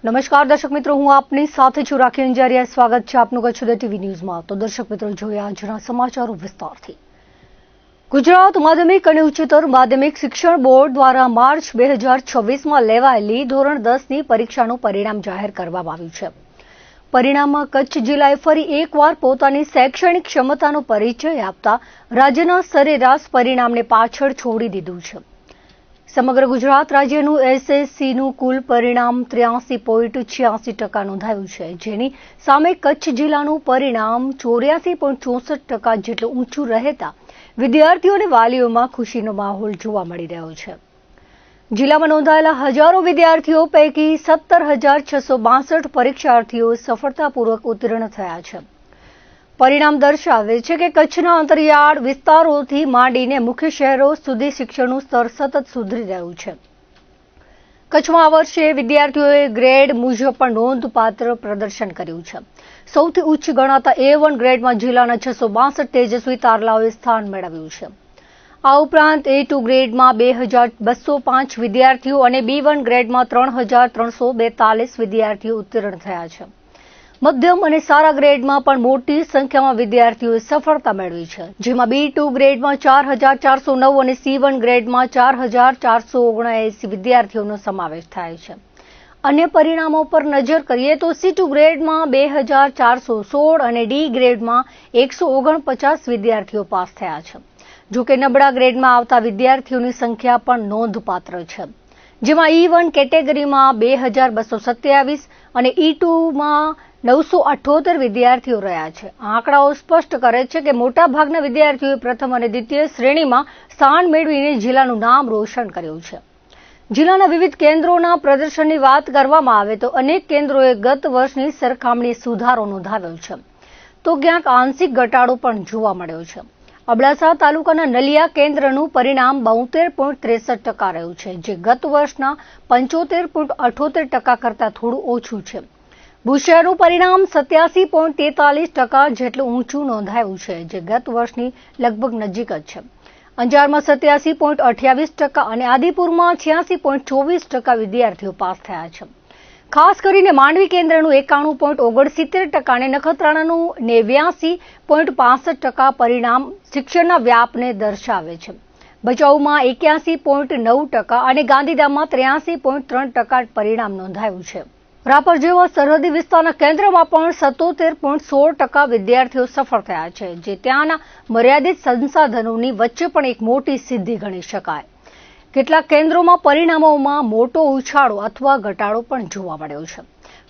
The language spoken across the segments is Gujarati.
નમસ્કાર દર્શક મિત્રો, હું આપની સાથે છું રાખી અંજારિયા. સ્વાગત છે આપનું કચ્છ ટીવી ન્યૂઝમાં. તો દર્શક મિત્રો, જોઈએ આજના સમાચારો વિસ્તારથી. ગુજરાત માધ્યમિક અને ઉચ્ચતર માધ્યમિક શિક્ષણ બોર્ડ દ્વારા માર્ચ 2026માં લેવાયેલી ધોરણ 10ની પરીક્ષાનું પરિણામ જાહેર કરવામાં આવ્યું છે. પરિણામમાં કચ્છ જિલ્લાએ ફરી એકવાર પોતાની શૈક્ષણિક ક્ષમતાનો પરિચય આપતા રાજ્યના સરેરાશ પરિણામને પાછળ છોડી દીધું છે. સમગ્ર ગુજરાત રાજ્યનું એસએસસીનું કુલ પરિણામ 83.86% નોંધાયું છે, જેની સામે કચ્છ જિલ્લાનું પરિણામ 84.64% જેટલું ઊંચું રહેતા વિદ્યાર્થીઓ અને વાલીઓમાં ખુશીનો માહોલ જોવા મળી રહ્યો છે. જિલ્લામાં નોંધાયેલા હજારો વિદ્યાર્થીઓ પૈકી 17,662 પરીક્ષાર્થીઓ સફળતાપૂર્વક ઉત્તીર્ણ થયા છે. પરિણામ દર્શાવે છે કે કચ્છના અંતરિયાળ વિસ્તારોથી માંડીને મુખ્ય શહેરો સુધી શિક્ષણનું સ્તર સતત સુધરી રહ્યું છે. કચ્છમાં આ વર્ષે વિદ્યાર્થીઓએ ગ્રેડ મુજબ પણ નોંધપાત્ર પ્રદર્શન કર્યું છે. સૌથી ઉચ્ચ ગણાતા A1 ગ્રેડમાં જિલ્લાના 662 તેજસ્વી તારલાઓએ સ્થાન મેળવ્યું છે. આ ઉપરાંત A2 ગ્રેડમાં 2,205 વિદ્યાર્થીઓ અને B1 ગ્રેડમાં 3,342 વિદ્યાર્થીઓ ઉત્તીર્ણ થયા છે. મધ્યમ અને સારા ગ્રેડમાં પણ મોટી સંખ્યામાં વિદ્યાર્થીઓએ સફળતા મેળવી છે, જેમાં B2 ગ્રેડમાં 4,409 અને C1 ગ્રેડમાં 4,479 વિદ્યાર્થીઓનો સમાવેશ થાય છે. અન્ય પરિણામો પર નજર કરીએ તો C2 ગ્રેડમાં 2,416 અને D ગ્રેડમાં 149 વિદ્યાર્થીઓ પાસ થયા છે. જોકે નબળા ગ્રેડમાં આવતા વિદ્યાર્થીઓની સંખ્યા પણ નોંધપાત્ર છે, જેમાં E1 કેટેગરીમાં 2,227 અને E2માં 978 વિદ્યાર્થીઓ રહ્યા છે. આંકડાઓ સ્પષ્ટ કરે છે કે મોટાભાગના વિદ્યાર્થીઓએ પ્રથમ અને દ્વિતીય શ્રેણીમાં સ્થાન મેળવીને જિલ્લાનું નામ રોશન કર્યું છે. જિલ્લાના વિવિધ કેન્દ્રોના પ્રદર્શનની વાત કરવામાં આવે તો અનેક કેન્દ્રોએ ગત વર્ષની સરખામણીએ સુધારો નોંધાવ્યો છે, તો ક્યાંક આંશિક ઘટાડો પણ જોવા મળ્યો છે. અબડાસા તાલુકાના નલિયા કેન્દ્રનું પરિણામ 72.63% રહ્યું છે, જે ગત વર્ષના 75.78% કરતાં થોડું ઓછું છે. ભૂશહેરનું પરિણામ 87.43% જેટલું ઊંચું નોંધાયું છે, જે ગત વર્ષની લગભગ નજીક જ છે. અંજારમાં 87.28% અને આદિપુરમાં 86.24% વિદ્યાર્થીઓ પાસ થયા છે. ખાસ કરીને માંડવી કેન્દ્રનું 91.69% અને નખત્રાણાનું 89.65% પરિણામ શિક્ષણના વ્યાપને દર્શાવે છે. ભચાઉમાં 81.9% અને ગાંધીધામમાં 83.3% પરિણામ નોંધાયું છે. રાપર જેવા સરહદી વિસ્તારના કેન્દ્રમાં પણ 77.16% વિદ્યાર્થીઓ સફળ થયા છે, જે ત્યાંના મર્યાદિત સંસાધનોની વચ્ચે પણ એક મોટી સિદ્ધિ ગણી શકાય. કેટલાક કેન્દ્રોમાં પરિણામોમાં મોટો ઉછાળો અથવા ઘટાડો પણ જોવા મળ્યો છે.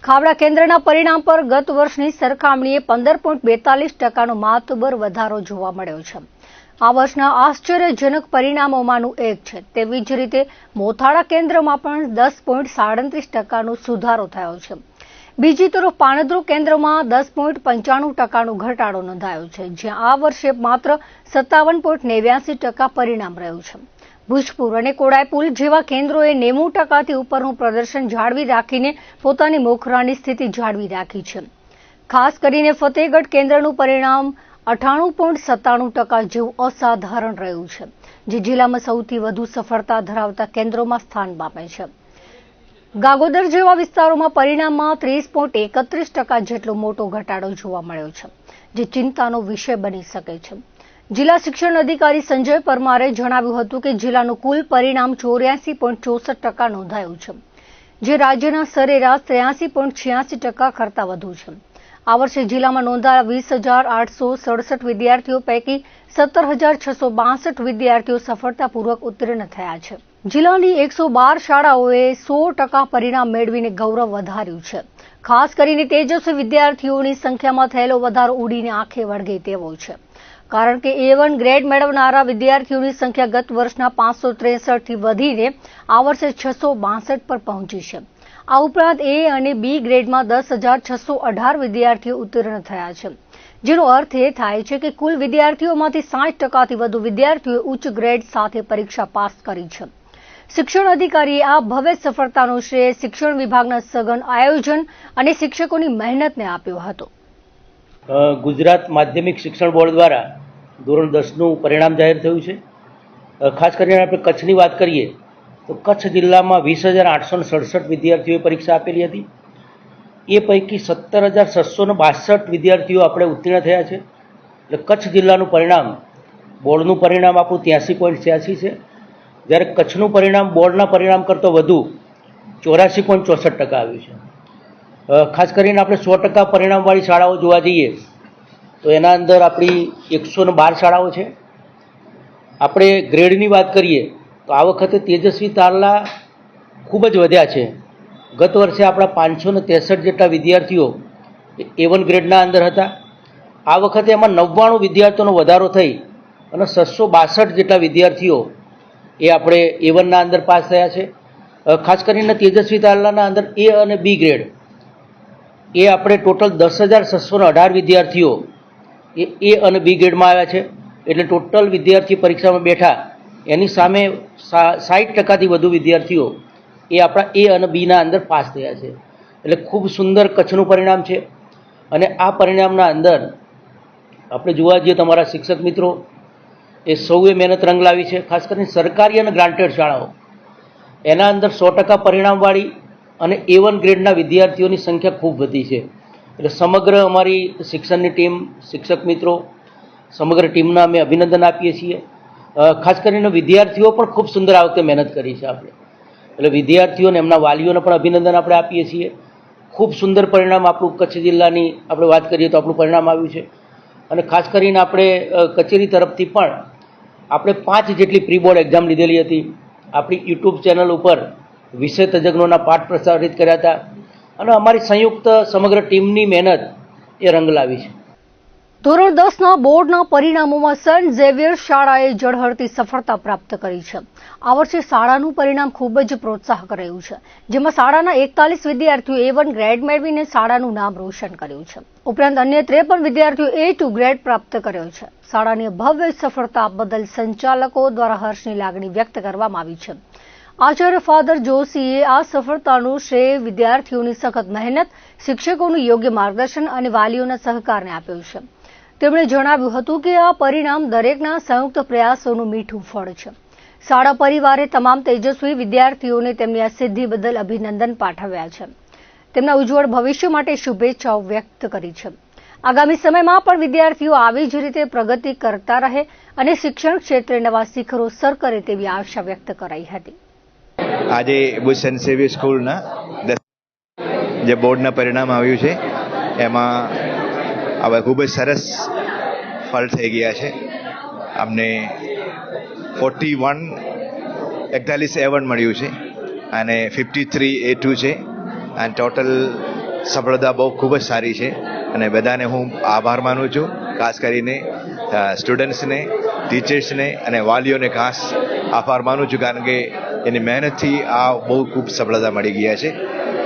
ખાવડા કેન્દ્રના પરિણામ પર ગત વર્ષની સરખામણીએ 15.42%નો માતબર વધારો જોવા મળ્યો છે. આ વર્ષના આશ્ચર્યજનક પરિણામોમાંનું એક છે. તેવી જ રીતે મોથાળા કેન્દ્રમાં પણ 10.37%નો સુધારો થયો છે. બીજી તરફ પાણદ્રો કેન્દ્રમાં 10.95%નો ઘટાડો નોંધાયો છે, જ્યાં આ વર્ષે માત્ર 57.89% પરિણામ રહ્યું છે. ભુજપુર અને કોડાયપુલ જેવા કેન્દ્રોએ 90%થી ઉપરનું પ્રદર્શન જાળવી રાખીને પોતાની મોખરાની સ્થિતિ જાળવી રાખી છે. ખાસ કરીને ફતેહગઢ કેન્દ્રનું પરિણામ 98.97% જેવું અસાધારણ રહ્યું છે, જે જિલ્લામાં સૌથી વધુ સફળતા ધરાવતા કેન્દ્રોમાં સ્થાન પામે છે. ગાગોદર જેવા વિસ્તારોમાં પરિણામમાં 30.31% જેટલો મોટો ઘટાડો જોવા મળ્યો છે, જે ચિંતાનો વિષય બની શકે છે. જિલ્લા શિક્ષણ અધિકારી સંજય પરમારે જણાવ્યું હતું કે જિલ્લાનું કુલ પરિણામ 84.64% નોંધાયું છે, જે રાજ્યના સરેરાશ 83.86% કરતાં વધુ છે. આ વર્ષે જિલ્લામાં નોંધાયેલા 20,867 વિદ્યાર્થીઓ પૈકી 17,662 વિદ્યાર્થીઓ સફળતાપૂર્વક ઉત્તીર્ણ થયા છે. જિલ્લાની 112 શાળાઓએ 100% પરિણામ મેળવીને ગૌરવ વધાર્યું છે. ખાસ કરીને તેજસ્વી વિદ્યાર્થીઓની સંખ્યામાં થયેલો વધારો ઉડીને આંખે વળગે તેવો છે, કારણ કે A1 ગ્રેડ મેળવનારા વિદ્યાર્થીઓની સંખ્યા ગત વર્ષના 563થી વધીને આ વર્ષે 662 પર પહોંચી છે. આ ઉપરાંત A અને B ગ્રેડમાં 10,618 વિદ્યાર્થીઓ ઉત્તીર્ણ થયા છે, જેનો અર્થ એ થાય છે કે કુલ વિદ્યાર્થીઓમાંથી 60%થી વધુ વિદ્યાર્થીઓએ ઉચ્ચ ગ્રેડ સાથે પરીક્ષા પાસ કરી છે. શિક્ષણ અધિકારીએ આ ભવ્ય સફળતાનો શ્રેય શિક્ષણ વિભાગના સઘન આયોજન અને શિક્ષકોની મહેનતને આપ્યો હતો. ગુજરાત માધ્યમિક શિક્ષણ બોર્ડ દ્વારા ધોરણ 10નું પરિણામ જાહેર થયું છે. ખાસ કરીને આપણે કચ્છની વાત કરીએ તો કચ્છ જિલ્લામાં 20,867 વિદ્યાર્થીઓએ પરીક્ષા આપેલી હતી, એ પૈકી 17,662 વિદ્યાર્થીઓ આપણે ઉત્તીર્ણ થયા છે. એટલે કચ્છ જિલ્લાનું પરિણામ, બોર્ડનું પરિણામ આપણું 83.86 છે, જ્યારે કચ્છનું પરિણામ બોર્ડના પરિણામ કરતાં વધુ 84.64% આવ્યું છે. ખાસ કરીને આપણે 100% પરિણામવાળી શાળાઓ જોવા જઈએ તો એના અંદર આપણી 112 શાળાઓ છે. આપણે ગ્રેડની વાત કરીએ તો આ વખતે તેજસ્વી તારલા ખૂબ જ વધ્યા છે. ગત વર્ષે આપણા 563 જેટલા વિદ્યાર્થીઓ A1 ગ્રેડના અંદર હતા. આ વખતે એમાં 99 વિદ્યાર્થીઓનો વધારો થઈ અને 662 જેટલા વિદ્યાર્થીઓ એ આપણે A1ના અંદર પાસ થયા છે. ખાસ કરીને તેજસ્વી તારલાના અંદર A અને B ગ્રેડ એ આપણે ટોટલ 10,618 વિદ્યાર્થીઓ એ A અને B ગ્રેડમાં આવ્યા છે. એટલે ટોટલ વિદ્યાર્થી પરીક્ષામાં બેઠા એની સામે 60%થી વધુ વિદ્યાર્થીઓ એ આપણા A અને Bના અંદર પાસ થયા છે. એટલે ખૂબ સુંદર કચ્છનું પરિણામ છે. અને આ પરિણામના અંદર આપણે જોવા જઈએ તમારા શિક્ષક મિત્રો એ સૌએ મહેનત રંગ લાવી છે. ખાસ કરીને સરકારી અને ગ્રાન્ટેડ શાળાઓ એના અંદર 100% પરિણામવાળી અને A1 ગ્રેડના વિદ્યાર્થીઓની સંખ્યા ખૂબ વધી છે. એટલે સમગ્ર અમારી શિક્ષણની ટીમ, શિક્ષક મિત્રો, સમગ્ર ટીમના અમે અભિનંદન આપીએ છીએ. ખાસ કરીને વિદ્યાર્થીઓ પણ ખૂબ સુંદર આ વખતે મહેનત કરી છે આપણે. એટલે વિદ્યાર્થીઓને એમના વાલીઓને પણ અભિનંદન આપણે આપીએ છીએ. ખૂબ સુંદર પરિણામ આપણું કચ્છ જિલ્લાની આપણે વાત કરીએ તો આપણું પરિણામ આવ્યું છે. અને ખાસ કરીને આપણે કચેરી તરફથી પણ આપણે 5 જેટલી પ્રી બોર્ડ એક્ઝામ લીધેલી હતી. આપણી યુટ્યુબ ચેનલ ઉપર વિષય તજજ્ઞોના પાઠ પ્રસારિત કર્યા હતા અને અમારી સંયુક્ત સમગ્ર ટીમની મહેનત એ રંગ લાવી છે. ધોરણ 10ના બોર્ડના પરિણામોમાં સેન્ટ ઝેવિયર શાળાએ ઝળહળતી સફળતા પ્રાપ્ત કરી છે. આ વર્ષે શાળાનું પરિણામ ખૂબ જ પ્રોત્સાહક રહ્યું છે, જેમાં શાળાના 41 વિદ્યાર્થીઓ A1 ગ્રેડ મેળવીને શાળાનું નામ રોશન કર્યું છે. ઉપરાંત અન્ય 53 વિદ્યાર્થીઓ A2 ગ્રેડ પ્રાપ્ત કર્યો છે. શાળાની ભવ્ય સફળતા બદલ સંચાલકો દ્વારા હર્ષની લાગણી વ્યક્ત કરવામાં આવી છે. આચાર્ય ફાધર જોશીએ આ સફળતાનું શ્રેય વિદ્યાર્થીઓની સખત મહેનત, શિક્ષકોનું યોગ્ય માર્ગદર્શન અને વાલીઓના સહકારને આપ્યું છે. તેમણે જણાવ્યું હતું કે આ પરિણામ દરેકના સંયુક્ત પ્રયાસોનું મીઠું ફળ છે. શાળા પરિવારે તમામ તેજસ્વી વિદ્યાર્થીઓને તેમની આ સિદ્ધિ બદલ અભિનંદન પાઠવ્યા છે. તેમના ઉજ્જવળ ભવિષ્ય માટે શુભેચ્છાઓ વ્યક્ત કરી છે. આગામી સમયમાં પણ વિદ્યાર્થીઓ આવી જ રીતે પ્રગતિ કરતા રહે અને શિક્ષણ ક્ષેત્રે નવા શિખરો સર કરે તેવી આશા વ્યક્ત કરાઈ હતી. આજે બુશ સેન્ટ ઝેવિયર સ્કૂલના જે બોર્ડના પરિણામ આવ્યું છે એમાં હવે ખૂબ જ સરસ ફળ થઈ ગયા છે. અમને 41 A1 મળ્યું છે અને 53 A2 છે અને ટોટલ સફળતા બહુ ખૂબ જ સારી છે અને બધાને હું આભાર માનું છું. ખાસ કરીને સ્ટુડન્ટ્સને, ટીચર્સને અને વાલીઓને ખાસ આભાર માનું છું, કારણ કે એની મહેનતથી આ બહુ ખૂબ સફળતા મળી ગયા છે.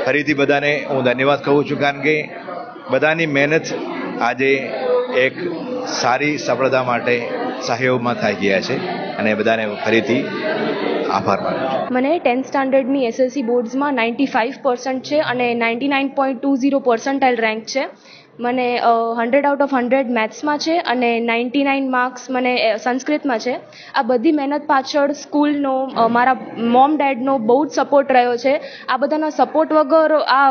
ફરીથી બધાને હું ધન્યવાદ કહું છું, કારણ કે બધાની મહેનત આજે એક સારી સફળતા માટે સહયોગમાં થઈ ગયા છે અને બધાને ફરીથી આભાર માનું છું. મને 10th સ્ટાન્ડર્ડની SSC બોર્ડ્સમાં 95% છે અને 99.20 પર્સન્ટાઇલ રેન્ક છે. મને 100 આઉટ ઓફ 100 મેથ્સમાં છે અને 99 માર્ક્સ મને સંસ્કૃતમાં છે. આ બધી મહેનત પાછળ સ્કૂલનો, મારા મોમ ડેડનો બહુ જ સપોર્ટ રહ્યો છે. આ બધાના સપોર્ટ વગર આ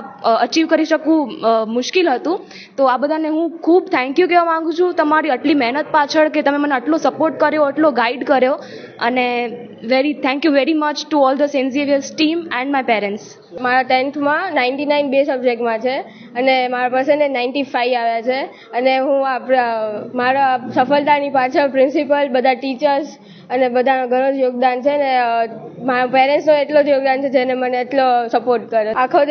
અચીવ કરી શકવું મુશ્કેલ હતું. તો આ બધાને હું ખૂબ થેન્ક યુ કહેવા માગું છું, તમારી આટલી મહેનત પાછળ, કે તમે મને આટલો સપોર્ટ કર્યો, આટલો ગાઈડ કર્યો. અને thank you very much to all the Saint Xavier's team and my parents. મારા 10thમાં 99 બે સબ્જેક્ટમાં છે અને મારા પર્સન્ટેજ 95 આવ્યા છે. અને હું મારા સફળતાની પાછળ પ્રિન્સિપલ, બધા ટીચર્સ અને બધાનો ઘણો જ યોગદાન છે ને મારા પેરેન્ટ્સનો એટલો જ યોગદાન છે જેને મને એટલો સપોર્ટ કર્યો. આખો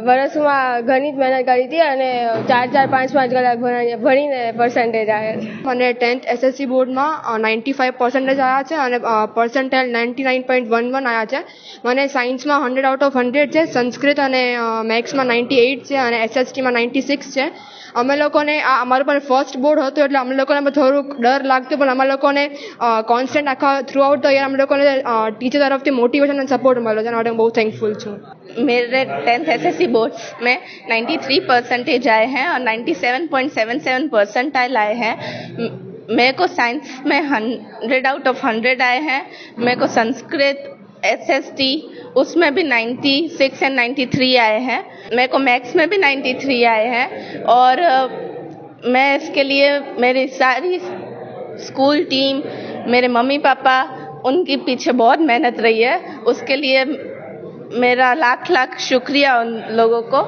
વર્ષમાં ઘણી જ મહેનત કરી હતી અને 4-4, 5-5 કલાક ભણીને પર્સન્ટેજ આવ્યા. મને 10th SSC બોર્ડમાં 95% આવ્યા છે અને પર્સન્ટાઇલ 99.11 આવ્યા છે. મને સાયન્સમાં 100 આઉટ ઓફ 100 છે, સંસ્કૃત અને મેથ્સમાં 98 છે અને SSTમાં 96 છે. અમે લોકોને અમારું પણ ફર્સ્ટ બોર્ડ હતું એટલે અમને લોકોને થોડુંક ડર લાગતો, પણ અમે લોકોને કોન્સ્ટન્ટ આખા થ્રુ આઉટ ધ યર અમે લોકોને ટીચર તરફથી મોટિવેશન અને સપોર્ટ મળ્યો છે. એના માટે હું બહુ થેન્કફुल છું. मेरे 10th SSC बोर्ड्स में 93% आए हैं और 97.77 परसेंटाइल आए हैं. मेरे को साइंस में 100 आउट ऑफ 100 आए हैं. मेरे को संस्कृत SST उसमें भी 96 एंड 93 आए हैं। मेरे को मैथ्स में भी 93 आए हैं और मैं इसके लिए मेरी सारी स्कूल टीम, मेरे मम्मी पापा, उनके पीछे बहुत मेहनत रही है। उसके लिए मेरा लाख लाख शुक्रिया उन लोगों को।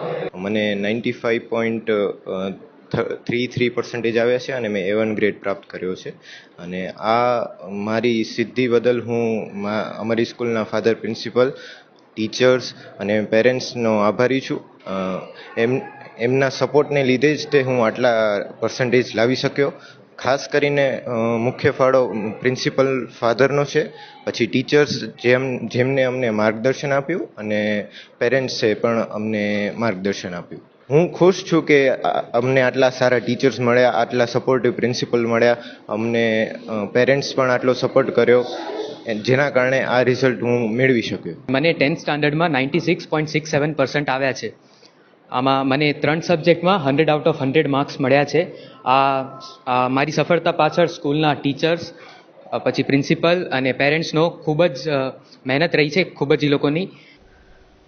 મને 95.33% આવ્યા છે અને મેં A1 ગ્રેડ પ્રાપ્ત કર્યો છે અને આ મારી સિદ્ધિ બદલ હું અમારી સ્કૂલના ફાધર પ્રિન્સિપલ, ટીચર્સ અને પેરેન્ટ્સનો આભારી છું. એમના સપોર્ટને લીધે જ તે હું આટલા પર્સન્ટેજ લાવી શક્યો. ખાસ કરીને મુખ્ય ફાળો પ્રિન્સિપલ ફાધરનો છે, પછી ટીચર્સ જેમને અમને માર્ગદર્શન આપ્યું અને પેરેન્ટ્સે પણ અમને માર્ગદર્શન આપ્યું. હું ખુશ છું કે અમને આટલા સારા ટીચર્સ મળ્યા, આટલા સપોર્ટિવ પ્રિન્સિપલ મળ્યા, અમને પેરેન્ટ્સ પણ આટલો સપોર્ટ કર્યો, જેના કારણે આ રિઝલ્ટ હું મેળવી શક્યો. મને 10th સ્ટાન્ડર્ડમાં 96.67% આવ્યા છે. આમાં મને 3 સબ્જેક્ટમાં 100 આઉટ ઓફ 100 માર્ક્સ મળ્યા છે. આ મારી સફળતા પાછળ સ્કૂલના ટીચર્સ, પછી પ્રિન્સિપલ અને પેરેન્ટ્સનો ખૂબ જ મહેનત રહી છે, ખૂબ જ એ લોકોની.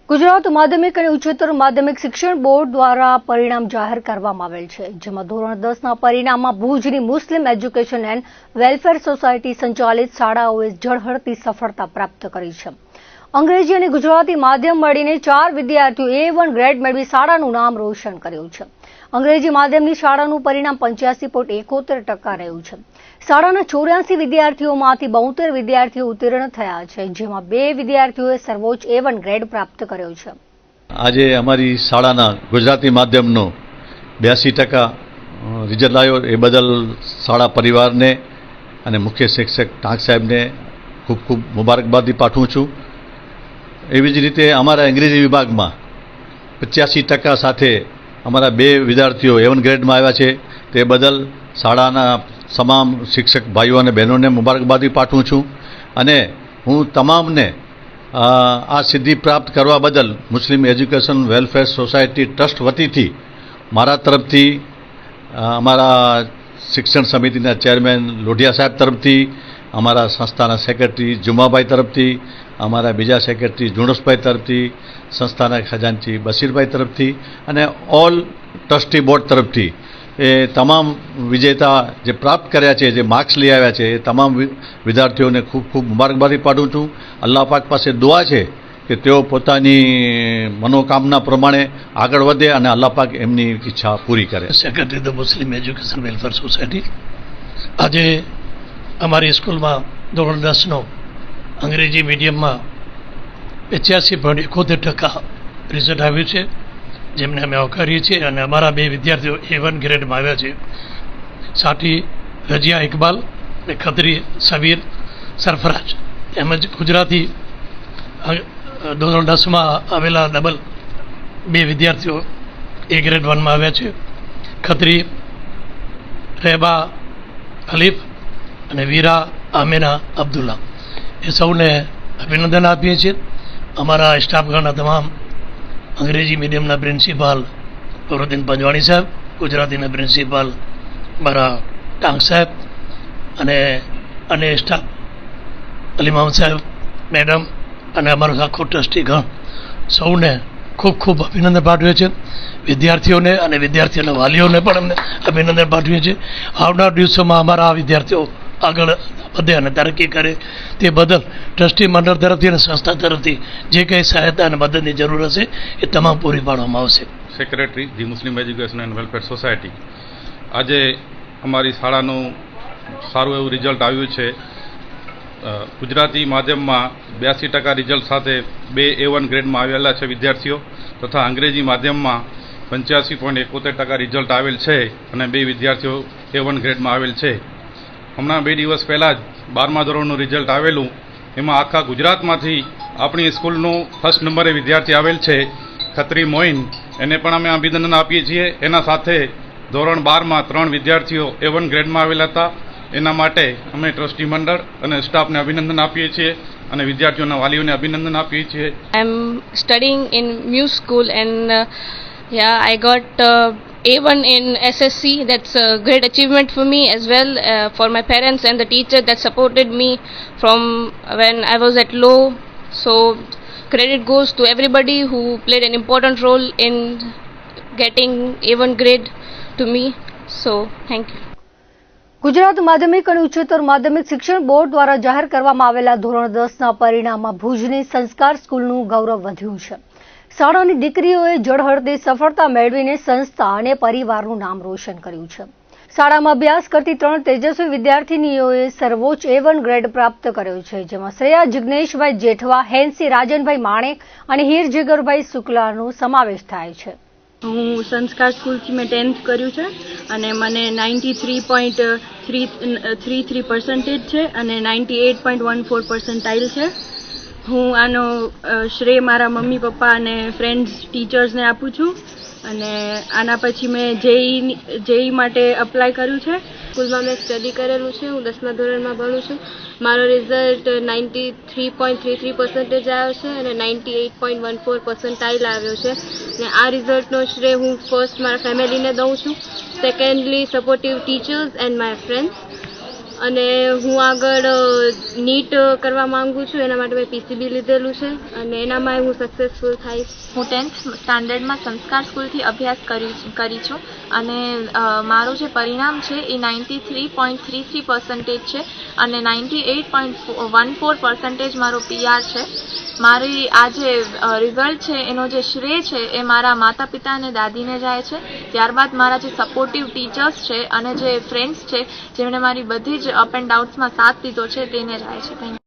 ગુજરાત માધ્યમિક અને ઉચ્ચતર માધ્યમિક શિક્ષણ બોર્ડ દ્વારા પરિણામ જાહેર કરવામાં આવેલ છે, જેમાં ધોરણ 10ના પરિણામમાં ભુજની મુસ્લિમ એજ્યુકેશન એન્ડ વેલફેર સોસાયટી સંચાલિત શાળાઓએ ઝળહળતી સફળતા પ્રાપ્ત કરી છે. અંગ્રેજી અને ગુજરાતી માધ્યમ મળીને 4 વિદ્યાર્થીઓ A1 ગ્રેડ મેળવી શાળાનું નામ રોશન કર્યું છે. અંગ્રેજી માધ્યમની શાળાનું પરિણામ 85.71% રહ્યું છે. શાળાના 84 વિદ્યાર્થીઓમાંથી 72 વિદ્યાર્થીઓ ઉત્તીર્ણ થયા છે, જેમાં 2 વિદ્યાર્થીઓએ સર્વોચ્ચ A1 ગ્રેડ પ્રાપ્ત કર્યો છે. આજે અમારી શાળાના ગુજરાતી માધ્યમનો 82% રિઝલ્ટ આવ્યો, એ બદલ શાળા પરિવારને અને મુખ્ય શિક્ષક ટાંક સાહેબને ખૂબ ખૂબ મુબારકબાદી પાઠવું છું. એવી જ રીતે અમારા અંગ્રેજી વિભાગમાં 85% સાથે અમારા 2 વિદ્યાર્થીઓ A1 ગ્રેડમાં આવ્યા છે, તે બદલ શાળાના તમામ શિક્ષક ભાઈઓ અને બહેનોને મુબારકબાદી પાઠવું છું. અને હું તમામને આ સિદ્ધિ પ્રાપ્ત કરવા બદલ મુસ્લિમ એજ્યુકેશન વેલફેર સોસાયટી ટ્રસ્ટ વતીથી મારા તરફથી, અમારા શિક્ષણ સમિતિના ચેરમેન લોઢિયા સાહેબ તરફથી, અમારા સંસ્થાના સેક્રેટરી જુમાભાઈ તરફથી, અમારા બીજા સેક્રેટરી જુણસભાઈ તરફથી, સંસ્થાના ખજાનચી બશીરભાઈ તરફથી અને ઓલ ટ્રસ્ટી બોર્ડ તરફથી એ તમામ વિજેતા જે પ્રાપ્ત કર્યા છે, જે માર્ક્સ લઈ આવ્યા છે, એ તમામ વિદ્યાર્થીઓને ખૂબ ખૂબ મુબારકબાદી પાઠવું છું. અલ્લાહ પાક પાસે દુઆ છે કે તેઓ પોતાની મનોકામના પ્રમાણે આગળ વધે અને અલ્લાહ પાક એમની ઈચ્છા પૂરી કરે. Secretary the Muslim education welfare society. આજે અમારી સ્કૂલમાં ધોરણ 10નો અંગ્રેજી મીડિયમમાં 85.71% રિઝલ્ટ આવ્યું છે, જેમને અમે આવકારીએ છીએ. અને અમારા 2 વિદ્યાર્થીઓ A1 ગ્રેડમાં આવ્યા છે. સાથી રજિયા ઇકબાલ અને ખત્રી સબીર સરફરાજ. તેમજ ગુજરાતી ધોરણ 10માં આવેલા ડબલ 2 વિદ્યાર્થીઓ A ગ્રેડ 1માં આવ્યા છે. ખત્રી રેબા ખલીફ અને વીરા આમેના અબ્દુલ્લા. એ સૌને અભિનંદન આપીએ છીએ. અમારા સ્ટાફગણના તમામ અંગ્રેજી મીડિયમના પ્રિન્સિપાલ ફરુદ્દીન પંજવાણી સાહેબ, ગુજરાતીના પ્રિન્સિપાલ મારા ટાંક સાહેબ અને સ્ટાફ અલી મોહમ્મદ સાહેબ, મેડમ અને અમારો આખો ટ્રસ્ટીગણ, સૌને ખૂબ ખૂબ અભિનંદન પાઠવીએ છીએ. વિદ્યાર્થીઓને અને વિદ્યાર્થીઓના વાલીઓને પણ અમને અભિનંદન પાઠવીએ છીએ. આવનાર દિવસોમાં અમારા આ વિદ્યાર્થીઓ આગળ વધે અને તરક્કી કરે તે બદલ ટ્રસ્ટી મંડળ તરફથી અને સંસ્થા તરફથી જે કંઈ સહાયતા અને મદદની જરૂર હશે એ તમામ પૂરી પાડવામાં આવશે. Secretary the Muslim education and welfare society. આજે અમારી શાળાનું સારું એવું રિઝલ્ટ આવ્યું છે. ગુજરાતી માધ્યમમાં 82% રિઝલ્ટ સાથે 2 A1 ગ્રેડમાં આવેલા છે વિદ્યાર્થીઓ, તથા અંગ્રેજી માધ્યમમાં 85.71% રિઝલ્ટ આવેલ છે અને 2 વિદ્યાર્થીઓ A1 ગ્રેડમાં આવેલ છે. હમણાં 2 દિવસ પહેલાં જ 12મા ધોરણનું રિઝલ્ટ આવેલું, એમાં આખા ગુજરાતમાંથી આપણી સ્કૂલનું ફર્સ્ટ નંબરે વિદ્યાર્થી આવેલ છે, ખત્રી મોઇન. એને પણ અમે અભિનંદન આપીએ છીએ. એના સાથે ધોરણ 12માં 3 વિદ્યાર્થીઓ A1 ગ્રેડમાં આવેલા હતા. એના માટે અમે ટ્રસ્ટી મંડળ અને સ્ટાફને અભિનંદન આપીએ છીએ અને વિદ્યાર્થીઓના વાલીઓને અભિનંદન આપીએ છીએ. I'm studying in Muse School and I got A1 in SSC. That's a great achievement for me as well, for my parents and the teacher that supported me from when I was at low So credit goes to everybody who played an important role in getting A1 grade to me. So thank you. Gujarat માધ્યમિક અને ઉચ્ચતર માધ્યમિક શિક્ષણ બોર્ડ દ્વારા જાહેર કરવામાં આવેલા ધોરણ 10ના પરિણામમાં ભુજની સંસ્કાર સ્કૂલનું ગૌરવ વધ્યું છે. શાળાની દીકરીઓએ ઝળહળતી સફળતા મેળવીને સંસ્થા અને પરિવારનું નામ રોશન કર્યું છે. શાળામાં અભ્યાસ કરતી 3 તેજસ્વી વિદ્યાર્થીનીઓએ સર્વોચ્ચ A1 ગ્રેડ પ્રાપ્ત કર્યો છે, જેમાં શ્રેયા જિગ્નેશભાઈ જેઠવા, હેન્સી રાજનભાઈ માણેક અને હીર જીગરભાઈ શુક્લાનો સમાવેશ થાય છે. હું સંસ્કાર સ્કૂલથી મેં 10th કર્યું છે અને મને 93.33% છે અને 98.14 પર્સન્ટાઇલ છે. હું આનો શ્રેય મારા મમ્મી પપ્પા અને ફ્રેન્ડ્સ ટીચર્સને આપું છું અને આના પછી મેં જેઈ માટે અપ્લાય કર્યું છે. સ્કૂલમાં મેં સ્ટડી કરેલું છે. હું 10મા ધોરણમાં ભણું છું. મારો રિઝલ્ટ 93.33% આવ્યો છે અને 98.14 પર્સન્ટાઇલ આવ્યો છે. અને આ રિઝલ્ટનો શ્રેય હું ફર્સ્ટ મારા ફેમિલીને દઉં છું, secondly supportive teachers and my friends. અને હું આગળ નીટ કરવા માંગુ છું, એના માટે મેં પીસીબી લીધેલું છે અને એનામાં હું સક્સેસફુલ થઈશ. હું 10th સ્ટાન્ડર્ડમાં સંસ્કાર સ્કૂલથી અભ્યાસ કરી છું અને મારું જે પરિણામ છે એ 93.33% છે અને 98.14% મારો PR છે. મારી આ જે રિઝલ્ટ છે એનો જે શ્રેય છે એ મારા માતા પિતા અને દાદીને જાય છે. ત્યારબાદ મારા જે સપોર્ટિવ ટીચર્સ છે અને જે ફ્રેન્ડ્સ છે જેમણે મારી બધી જ અપ એન્ડ ડાઉન્સમાં સાથ દીધો છે તેને જાય છે. Thank you.